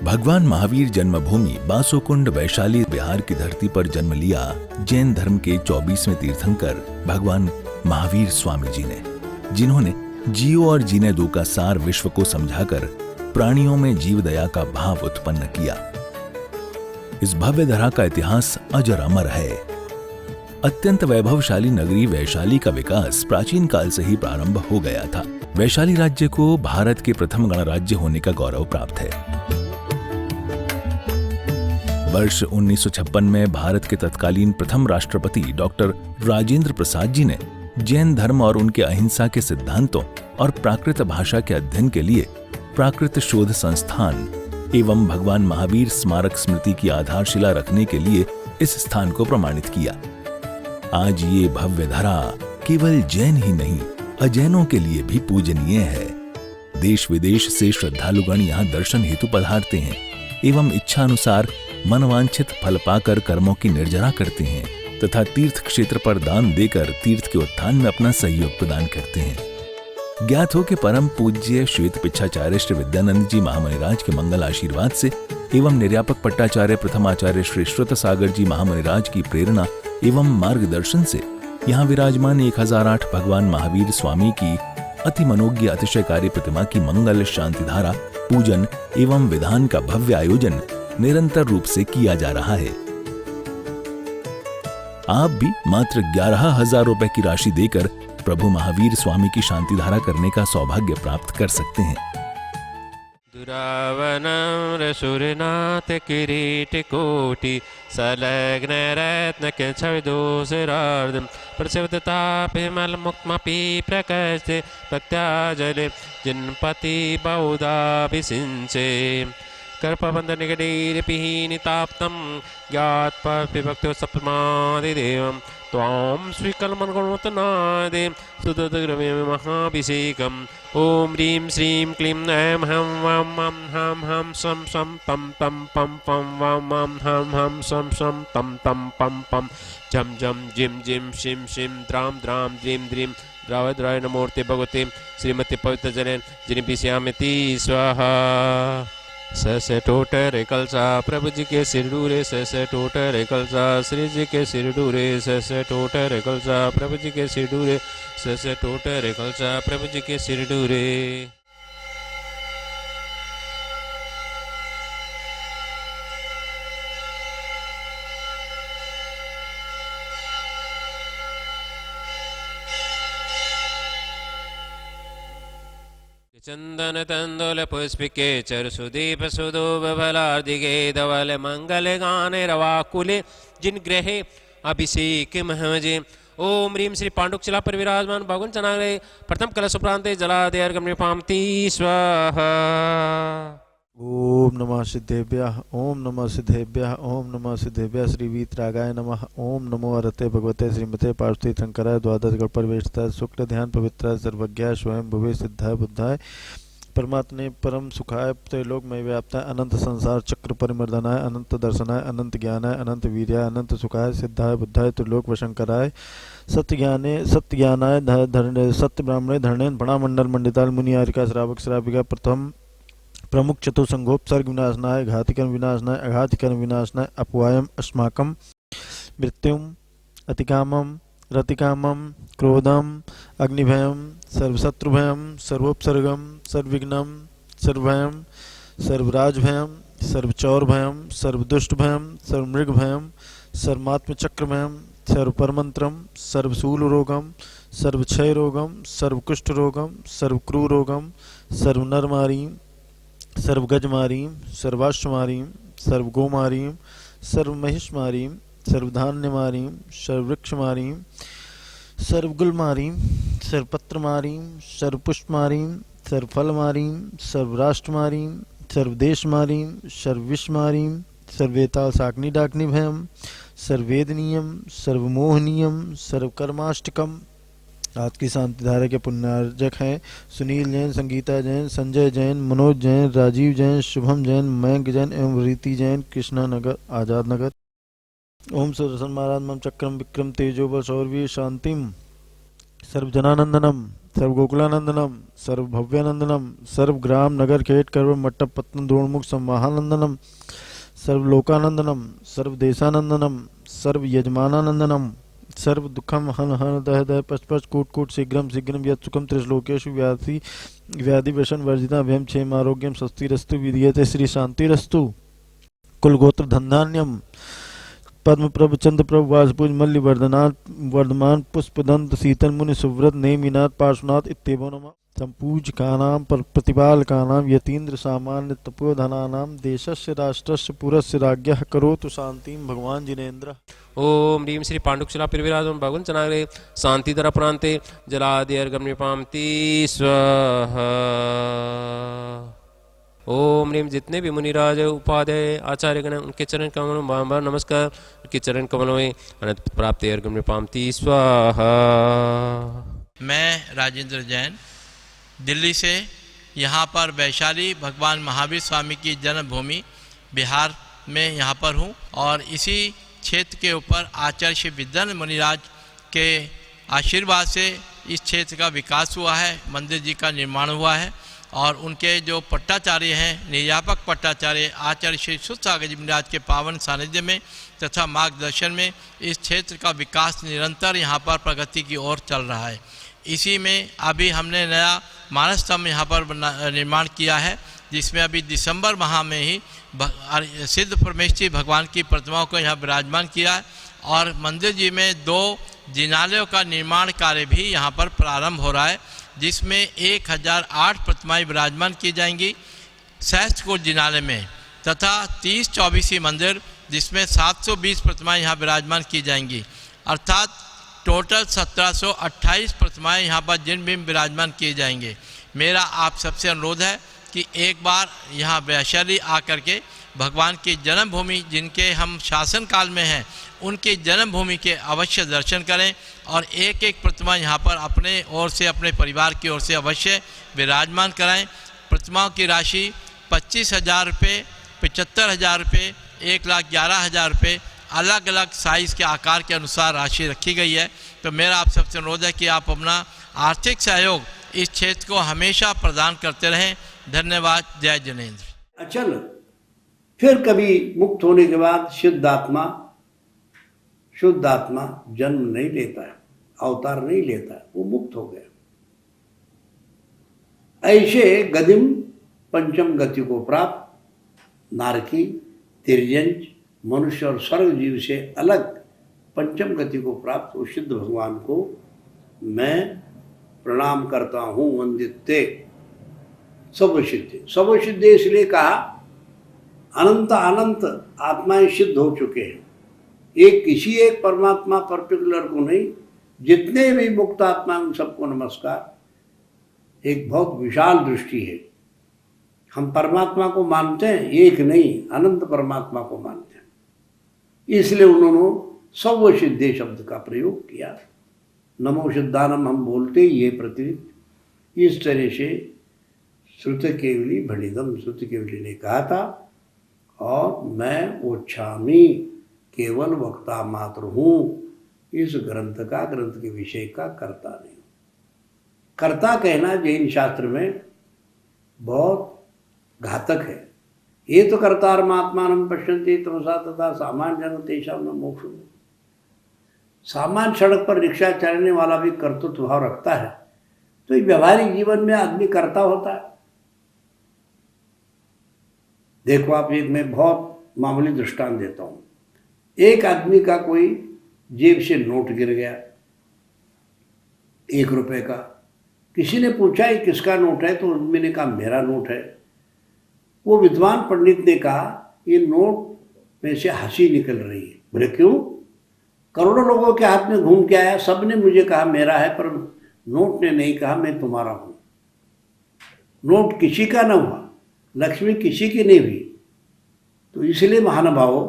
भगवान महावीर जन्मभूमि बासोकुंड वैशाली बिहार की धरती पर जन्म लिया जैन धर्म के 24वें तीर्थंकर भगवान महावीर स्वामी जी ने, जिन्होंने जियो और जीने दो का सार विश्व को समझाकर प्राणियों में जीव दया का भाव उत्पन्न किया। इस भव्य धरा का इतिहास अजर अमर है। अत्यंत वैभवशाली नगरी वैशाली का विकास प्राचीन काल से ही प्रारंभ हो गया था। वैशाली राज्य को भारत के प्रथम गणराज्य होने का गौरव प्राप्त है। वर्ष 1956 में भारत के तत्कालीन प्रथम राष्ट्रपति डॉक्टर राजेंद्र प्रसाद जी ने जैन धर्म और उनके अहिंसा के सिद्धांतों और प्राकृत भाषा के अध्ययन के लिए प्राकृत शोध संस्थान एवं भगवान महावीर स्मारक स्मृति की आधारशिला रखने के लिए इस स्थान को प्रमाणित किया। आज ये भव्य धरा केवल जैन ही नहीं, अजैनों के लिए भी पूजनीय है। देश विदेश से श्रद्धालुगण यहाँ दर्शन हेतु पधारते हैं एवं इच्छा अनुसार मनवांछित फल पाकर कर्मों की निर्जरा करते हैं तथा तीर्थ क्षेत्र पर दान देकर तीर्थ के उत्थान में अपना सहयोग प्रदान करते हैं। ज्ञात हो कि परम पूज्य श्वेत पिच्छाचार्य श्री विद्यानंद जी महामुनिराज के मंगल आशीर्वाद से एवं निर्यापक पट्टाचार्य प्रथमाचार्य श्री श्रुत सागर जी महामुनिराज की प्रेरणा एवं मार्गदर्शन से यहाँ विराजमान 1008 भगवान महावीर स्वामी की अति मनोज्ञ अतिशयकारी प्रतिमा की मंगल शांति धारा पूजन एवं विधान का भव्य आयोजन निरंतर रूप से किया जा रहा है। आप भी मात्र 11,000 रुपए की राशि देकर प्रभु महावीर स्वामी की शांति धारा करने का सौभाग्य प्राप्त कर सकते हैं। दुरावनं रसुरनाथ किरीट कोटि संलग्न रत्न छविदोषरार्धं प्रसिद्धतापिमल मुक्मपि प्रकस्ते भक्त्या जले जिन्पति बहुधाभिषिञ्चे कर्पबन्धनिगडैरपिहीनिताप्तं ज्ञात्पविभक्तो सप्तमादिदेवं त्वां श्रीकलमन्गुणोतनादे सुदुद्ग्रमे महाभिषेकम् ॐ ह्रीं श्रीं क्लीं ऐं हं वं मं हं हं सं सं तं तं पं पं वं मं हं हं सं सं तं तं पं पं झं झं जिं जिं शिं शिं द्रां द्रां द्रीं द्रीं द्रावद्राय नमोर्ते भगवते श्रीमती पवित्रजनेन जिनिपिष्यामिति स्वाहा। ससे टोटर कलसा प्रभु जी के सिर डूरे, ससे टोटर कलसा श्री जी के सिर डूरे, ससे टोटर कलसा प्रभु जी के सिर डूरे, ससे टोटर कलसा प्रभु जी के सिर डूरे। चंदन तंदुल पुष्पिके चर सुदीप सुदूब बलार्दिगे धवल मंगल गाने रवाकुले जिन ग्रहे अभिषेक महजे। ओम ह्रीं श्री पांडुकशिला पर विराजमान भगवान चनाग्रे प्रथम कलश उपरांते जलादय पामती स्वाहा। ओम नमः सिद्धेभ्यः, ओम नमः सिद्धेभ्यः, ओम नमः सिद्धेभ्यः। श्री वीतरागाय नमः। ओम नमो अरते भगवते श्रीमते पार्वती शंकराय द्वादश गणपरिवेष्टाय शुक्ल ध्यान पवित्राय सर्वज्ञाय स्वयं भुवे सिद्धाय बुद्धाय परमात्मे परम सुखाय त्रैलोक में व्याप्ताय अनंत संसार चक्र परिमर्दनाय अनंत दर्शनाय अनंत ज्ञानाय अनंत वीर्याय अनंत सुखाय सिद्धाय बुद्धाय त्रिलोक वशंकराय सत्य ज्ञानाय सत्य ब्राह्मणे धरणे बणामंडल मंडिताल मुनि आरिका श्रावक श्राविका प्रथम प्रमुख चतुर्संगोपसर्ग विनाशनाय घातिकर्म विनाशनाय अघातिकर्म विनाशनाय अपवायम अस्माकं मृत्युम अतिकामम रतिकामम क्रोधम अग्निभयम सर्वशत्रुभयम सर्वोपसर्गम सर्वविघ्नम सर्वभयम सर्वराजभयम सर्वचौरभयम सर्वदुष्टभयम सर्वमृगभयम सर्वात्मचक्रभयम सर्वपरमंत्रम सर्वशूलरोगम सर्वक्षयरोगम सर्वकुष्ठरोगम सर्वक्रूरोगम सर्वनरमारीम सर्वगजमारीम सर्वाश्वमारीम सर्वगोमारीम सर्वमहिषमारीम सर्वधान्यमारीम सर्ववृक्षमारीम सर्वगुलमारीम सर्वपत्रमारीम सर्वपुष्पमारीम सर्वफलमारीम सर्वराष्ट्रमारीम सर्वदेशमारीम सर्वविश्वमारीम सर्वेताल साग्नि डाग्नि भयम सर्वेदनीयम सर्वमोहनीयम सर्वकर्माष्टकम। आज की शांति धारा के पुण्यार्जक हैं सुनील जैन, संगीता जैन, संजय जैन, मनोज जैन, राजीव जैन, शुभम जैन, मयंक जैन एवं रीति जैन, कृष्णा नगर, आजाद नगर। ओम सुदर्शन महाराज मम चक्रम विक्रम तेजो बल शौर्य शांतिम सर्वजनानंदनम सर्वगोकुलानंदनम सर्वभव्यानंदनम सर्वग्राम नगर खेट कर्व मट्टप पत्तन द्रोणमुख संवाहानंदनम सर्वलोकानंदनम सर्वदेशानंदनम सर्वयजमानानंदनम सर्व दुखम हन हन दह दह पच पच कूट कूट शीघ्रम शीघ्रम यत् सुखम त्रिश्लोकेषु व्याधि व्याधि व्यसन वर्जिता भयम क्षेम आरोग्यम स्वस्तिरस्तु विधीयते श्री शांतिरस्तु कुलगोत्र धन्धान्यम पद्म प्रभ चंद्र प्रभ वाजपूज मल्ल वर्धनाथ वर्धमान पुष्पदंत शीतल मुनि सुव्रत नेमिनाथ पार्श्वनाथ इत्येवो नमः संपूज का नाम पर प्रतिपाल का नाम यतीन्द्र सामान्य तपोधना नाम देशस्य राष्ट्रस्य पुरस्य राज्ञः करोतु शांतिम भगवान जिनेन्द्र। ओम ह्रीं श्री पांडुक्षला पिरविराजम भगवन् चनाग्रे शांतिधर प्रांते जलादिर्गम्यपांति स्वाहा। ओम ह्रीं जितने भी मुनिराज उपाध्याय आचार्यगण उनके चरण कमलों में बार नमस्कार, उनके चरण कमलों में अनंत प्राप्ति अर्गम्यपांति स्वाहा। मैं राजेंद्र जैन दिल्ली से यहाँ पर वैशाली भगवान महावीर स्वामी की जन्मभूमि बिहार में यहाँ पर हूँ और इसी क्षेत्र के ऊपर आचार्य श्री विद्यानंद मुनिराज के आशीर्वाद से इस क्षेत्र का विकास हुआ है, मंदिर जी का निर्माण हुआ है और उनके जो पट्टाचार्य हैं निर्यापक पट्टाचार्य आचार्य श्री सुसागर जी मुनिराज के पावन सानिध्य में तथा मार्गदर्शन में इस क्षेत्र का विकास निरंतर यहाँ पर प्रगति की ओर चल रहा है। इसी में अभी हमने नया मानस स्तंभ यहाँ पर निर्माण किया है जिसमें अभी दिसंबर माह में ही सिद्ध परमेश्वरी भगवान की प्रतिमाओं को यहाँ विराजमान किया है और मंदिर जी में 2 जिनालयों का निर्माण कार्य भी यहाँ पर प्रारंभ हो रहा है जिसमें 1008 प्रतिमाएं विराजमान की जाएंगी सहस्त्रकूट जिनालय में तथा 30-24 मंदिर जिसमें 720 प्रतिमाएं यहाँ विराजमान की जाएंगी अर्थात टोटल 1728 प्रतिमाएं यहाँ पर जिन भी विराजमान किए जाएंगे। मेरा आप सबसे अनुरोध है कि एक बार यहाँ वैशाली आकर के भगवान की जन्मभूमि जिनके हम शासन काल में हैं उनकी जन्मभूमि के अवश्य दर्शन करें और एक एक प्रतिमा यहाँ पर अपने ओर से अपने परिवार की ओर से अवश्य विराजमान कराएं। प्रतिमाओं की राशि 25,000 रुपये, 75,000 रुपये, 1,11,000 रुपये अलग अलग साइज़ के आकार के अनुसार राशि रखी गई है। तो मेरा आप सबसे अनुरोध है कि आप अपना आर्थिक सहयोग इस क्षेत्र को हमेशा प्रदान करते रहें। धन्यवाद। जय जिनेन्द्र। अचल फिर कभी मुक्त होने के बाद शुद्ध आत्मा जन्म नहीं लेता है, अवतार नहीं लेता है, वो मुक्त हो गया। ऐसे गदिम पंचम गति को प्राप्त नारकी तिर्यंच मनुष्य और स्वर्ग जीव से अलग पंचम गति को प्राप्त वो सिद्ध भगवान को मैं प्रणाम करता हूँ। वंदित्ते सर्वसिद्धि इसलिए कहा अनंत अनंत आत्माएं सिद्ध हो चुके हैं, एक किसी एक परमात्मा पर्टिकुलर को नहीं, जितने भी मुक्त आत्मा उन सबको नमस्कार। एक बहुत विशाल दृष्टि है। हम परमात्मा को मानते हैं, एक नहीं अनंत परमात्मा को मानते हैं, इसलिए उन्होंने सर्वसिद्धि शब्द का प्रयोग किया। नमो सिद्धानम हम बोलते ये पृथ्वी इस तरह से श्रुत केवली भणिदम श्रुत केवली ने कहा था और मैं ओछामी केवल वक्ता मात्र हूँ, इस ग्रंथ के विषय का कर्ता नहीं। कर्ता कहना जैन शास्त्र में बहुत घातक है। ये तो कर्तार महात्मान पश्यन्ति तमसा तथा सामान्य जन तेषाम न मोक्ष। सामान्य सड़क पर रिक्शा चलाने वाला भी कर्तृत्व भाव रखता है, तो ये व्यवहारिक जीवन में आदमी कर्ता होता है। देखो आप, एक मैं बहुत मामूली दृष्टांत देता हूँ। एक आदमी का कोई जेब से नोट गिर गया 1 रुपए का। किसी ने पूछा ये किसका नोट है, तो मैंने कहा मेरा नोट है। वो विद्वान पंडित ने कहा ये नोट में से हंसी निकल रही है। बोले क्यों? करोड़ों लोगों के हाथ में घूम के आया, सब ने मुझे कहा मेरा है, पर नोट ने नहीं कहा मैं तुम्हारा हूँ। नोट किसी का न हुआ, लक्ष्मी किसी की नहीं हुई। तो इसलिए महानुभावों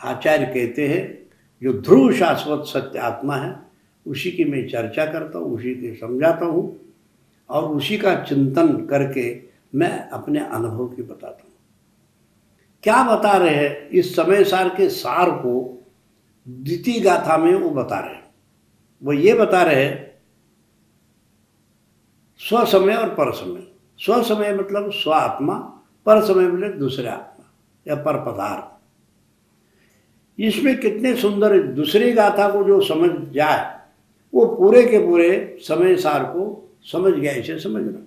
आचार्य कहते हैं जो ध्रुव शाश्वत सत्य आत्मा है उसी की मैं चर्चा करता हूँ, उसी के समझाता हूँ और उसी का चिंतन करके मैं अपने अनुभव की बताता हूँ। क्या बता रहे हैं? इस समय सार के सार को द्वितीय गाथा में वो बता रहे हैं। वो ये बता रहे हैं स्वसमय और परसमय। स्वसमय मतलब स्व आत्मा, पर समय मतलब दूसरे आत्मा या पर पदार्थ। इसमें कितने सुंदर, दूसरी गाथा को जो समझ जाए वो पूरे के पूरे समय सार को समझ गया, इसे समझना।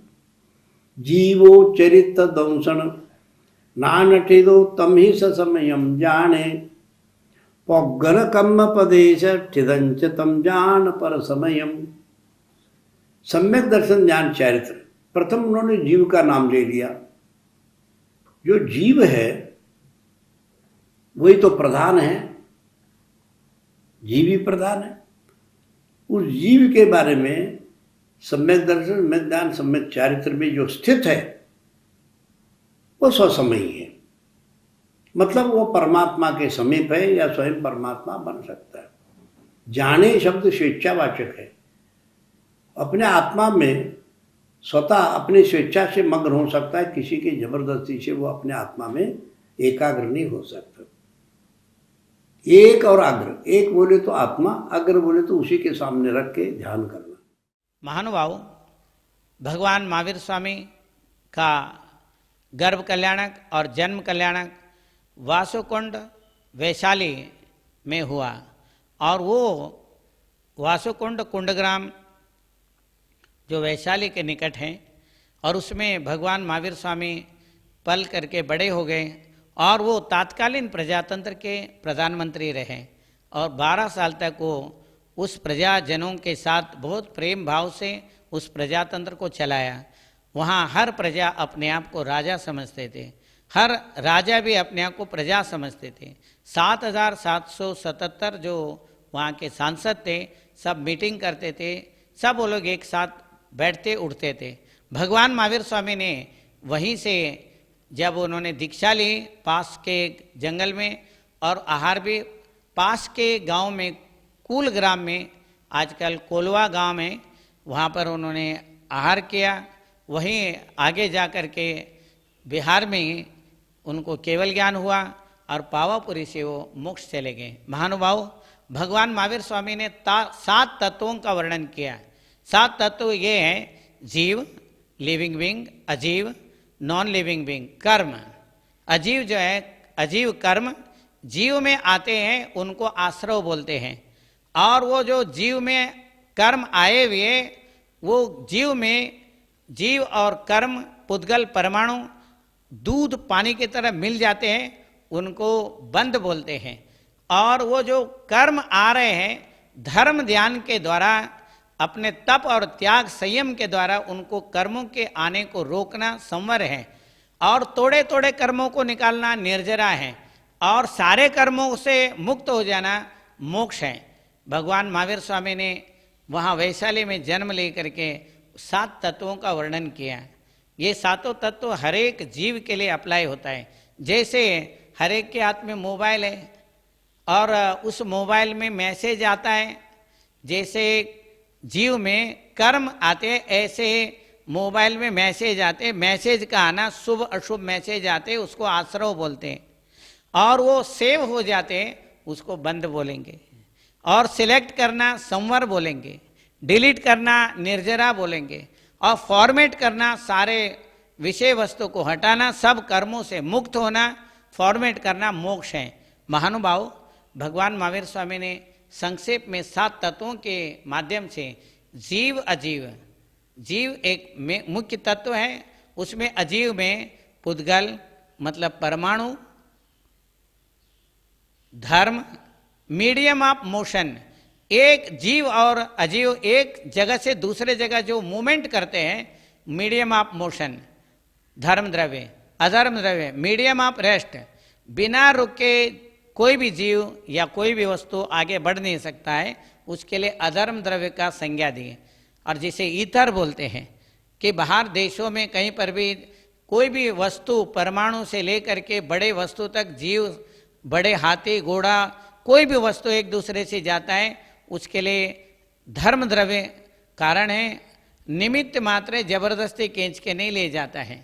जीवो चरित दंसन नानठिदो तम ही ससमयम जाने, पौगन कम पदेश ठिदंच तम जान पर समयम। सम्यक दर्शन ज्ञान चरित्र, प्रथम उन्होंने जीव का नाम ले लिया। जो जीव है वही तो प्रधान है, जीव ही प्रधान है। उस जीव के बारे में सम्यक दर्शन, सम्यक ज्ञान, सम्यक चारित्र में जो स्थित है वो स्वसमयी है। मतलब वो परमात्मा के समीप है या स्वयं परमात्मा बन सकता है। जाने शब्द स्वेच्छावाचक है। अपने आत्मा में स्वतः अपनी स्वेच्छा से मग्न हो सकता है, किसी की जबरदस्ती से वो अपने आत्मा में एकाग्र नहीं हो सकता। एक और अग्र, एक बोले तो आत्मा, अग्र बोले तो उसी के सामने रख के ध्यान करना। महानुभाव, भगवान महावीर स्वामी का गर्भ कल्याणक और जन्म कल्याणक वासुकुंड वैशाली में हुआ, और वो वासुकुंड कुंडग्राम जो वैशाली के निकट हैं, और उसमें भगवान महावीर स्वामी पल करके बड़े हो गए, और वो तात्कालीन प्रजातंत्र के प्रधानमंत्री रहे, और 12 साल तक वो उस प्रजाजनों के साथ बहुत प्रेम भाव से उस प्रजातंत्र को चलाया। वहाँ हर प्रजा अपने आप को राजा समझते थे, हर राजा भी अपने आप को प्रजा समझते थे। 7,777 जो वहाँ के सांसद थे, सब मीटिंग करते थे, सब वो लोग एक साथ बैठते उठते थे। भगवान महावीर स्वामी ने वहीं से जब उन्होंने दीक्षा ली पास के जंगल में, और आहार भी पास के गांव में कुल ग्राम में, आजकल कोलवा गांव में, वहाँ पर उन्होंने आहार किया। वहीं आगे जा कर के बिहार में उनको केवल ज्ञान हुआ, और पावापुरी से वो मोक्ष चले गए। महानुभाव, भगवान महावीर स्वामी ने 7 तत्वों का वर्णन किया। 7 तत्व ये हैं: जीव, लिविंग बीइंग, अजीव, नॉन लिविंग बीइंग, कर्म। अजीव जो है, अजीव कर्म जीव में आते हैं, उनको आश्रव बोलते हैं। और वो जो जीव में कर्म आए हुए, वो जीव में जीव और कर्म पुद्गल परमाणु दूध पानी की तरह मिल जाते हैं, उनको बंध बोलते हैं। और वो जो कर्म आ रहे हैं, धर्म ध्यान के द्वारा, अपने तप और त्याग संयम के द्वारा उनको कर्मों के आने को रोकना संवर है, और तोड़े तोड़े कर्मों को निकालना निर्जरा है, और सारे कर्मों से मुक्त हो जाना मोक्ष है। भगवान महावीर स्वामी ने वहाँ वैशाली में जन्म लेकर के 7 तत्वों का वर्णन किया। ये 7 तत्व हर एक जीव के लिए अप्लाई होता है। जैसे हर एक के हाथ में मोबाइल है, और उस मोबाइल में मैसेज आता है, जैसे जीव में कर्म आते हैं, ऐसे मोबाइल में मैसेज आते हैं। मैसेज का आना, शुभ अशुभ मैसेज आते हैं, उसको आश्रव बोलते हैं। और वो सेव हो जाते हैं, उसको बंद बोलेंगे। और सिलेक्ट करना संवर बोलेंगे, डिलीट करना निर्जरा बोलेंगे, और फॉर्मेट करना सारे विषय वस्तु को हटाना, सब कर्मों से मुक्त होना, फॉर्मेट करना मोक्ष है। महानुभाव, भगवान महावीर स्वामी ने संक्षेप में 7 तत्वों के माध्यम से जीव अजीव, जीव एक मुख्य तत्व है, उसमें अजीव में पुद्गल मतलब परमाणु, धर्म, मीडियम ऑफ मोशन, एक जीव और अजीव एक जगह से दूसरे जगह जो मूवमेंट करते हैं, मीडियम ऑफ मोशन, धर्म द्रव्य, अधर्म द्रव्य, मीडियम ऑफ रेस्ट। बिना रुके कोई भी जीव या कोई भी वस्तु आगे बढ़ नहीं सकता है, उसके लिए अधर्म द्रव्य का संज्ञा दी। और जिसे ईथर बोलते हैं कि बाहर देशों में कहीं पर भी कोई भी वस्तु परमाणु से लेकर के बड़े वस्तु तक, जीव, बड़े हाथी, घोड़ा, कोई भी वस्तु एक दूसरे से जाता है, उसके लिए धर्म द्रव्य कारण है। निमित्त मात्र जबरदस्ती खींच के नहीं ले जाता है।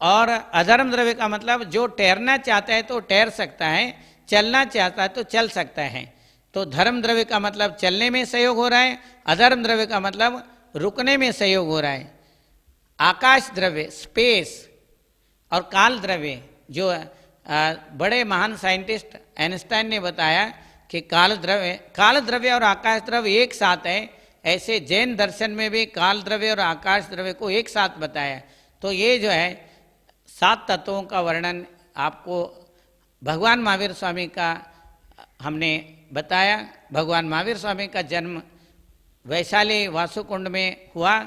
और अधर्म द्रव्य का मतलब जो तैरना चाहता है तो तैर सकता है, चलना चाहता है तो चल सकता है। तो धर्म द्रव्य का मतलब चलने में सहयोग हो रहा है, अधर्म द्रव्य का मतलब रुकने में सहयोग हो रहा है। आकाश द्रव्य स्पेस और काल द्रव्य, जो बड़े महान साइंटिस्ट आइंस्टाइन ने बताया कि काल द्रव्य और आकाश द्रव्य एक साथ है, ऐसे जैन दर्शन में भी काल द्रव्य और आकाश द्रव्य को एक साथ बताया। तो ये जो है 7 तत्वों का वर्णन आपको भगवान महावीर स्वामी का हमने बताया। भगवान महावीर स्वामी का जन्म वैशाली वासुकुंड में हुआ,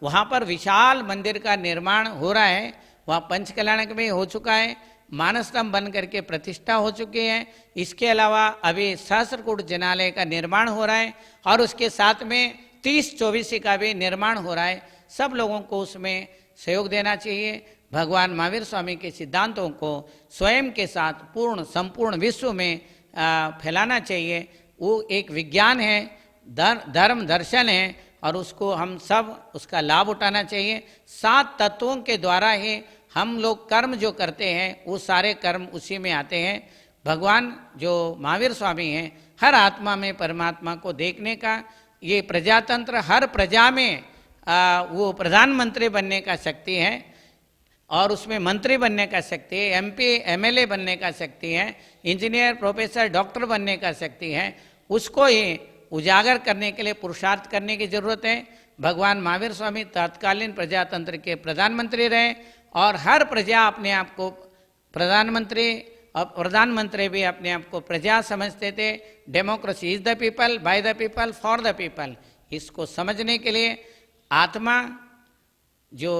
वहाँ पर विशाल मंदिर का निर्माण हो रहा है, वहाँ पंचकल्याणक में हो चुका है, मानस्तंभ बन करके प्रतिष्ठा हो चुकी है। इसके अलावा अभी सहस्त्रकूट जिनालय का निर्माण हो रहा है और उसके साथ में 30-24 का भी निर्माण हो रहा है। सब लोगों को उसमें सहयोग देना चाहिए। भगवान महावीर स्वामी के सिद्धांतों को स्वयं के साथ पूर्ण संपूर्ण विश्व में फैलाना चाहिए। वो एक विज्ञान है, धर्म दर्शन है और उसको हम सब उसका लाभ उठाना चाहिए। 7 तत्वों के द्वारा ही हम लोग कर्म जो करते हैं वो सारे कर्म उसी में आते हैं। भगवान जो महावीर स्वामी हैं, हर आत्मा में परमात्मा को देखने का ये प्रजातंत्र, हर प्रजा में वो प्रधानमंत्री बनने का शक्ति है और उसमें मंत्री बनने का शक्ति है, MP MLA बनने का शक्ति है, इंजीनियर प्रोफेसर डॉक्टर बनने का शक्ति है। उसको ही उजागर करने के लिए पुरुषार्थ करने की जरूरत है। भगवान महावीर स्वामी तत्कालीन प्रजातंत्र के प्रधानमंत्री रहे और हर प्रजा अपने आप को प्रधानमंत्री और प्रधानमंत्री भी अपने आप को प्रजा समझते थे। Democracy is the people, by the people, for the people. इसको समझने के लिए आत्मा जो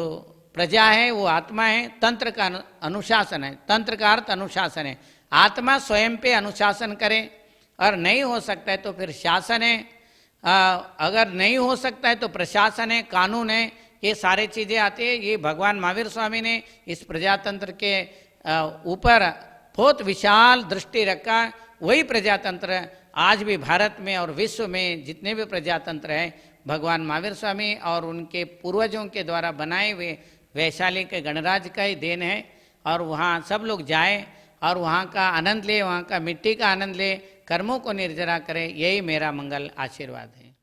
प्रजा है वो आत्मा है, तंत्र का अनुशासन है, तंत्र का अर्थ अनुशासन है। आत्मा स्वयं पे अनुशासन करे और नहीं हो सकता है तो फिर शासन है, अगर नहीं हो सकता है तो प्रशासन है, कानून है, ये सारी चीज़ें आती है। ये भगवान महावीर स्वामी ने इस प्रजातंत्र के ऊपर बहुत विशाल दृष्टि रखा। वही प्रजातंत्र आज भी भारत में और विश्व में जितने भी प्रजातंत्र हैं भगवान महावीर स्वामी और उनके पूर्वजों के द्वारा बनाए हुए वैशाली के गणराज्य का ही देन है। और वहाँ सब लोग जाएं और वहाँ का आनंद ले, वहाँ का मिट्टी का आनंद ले, कर्मों को निर्जरा करें। यही मेरा मंगल आशीर्वाद है।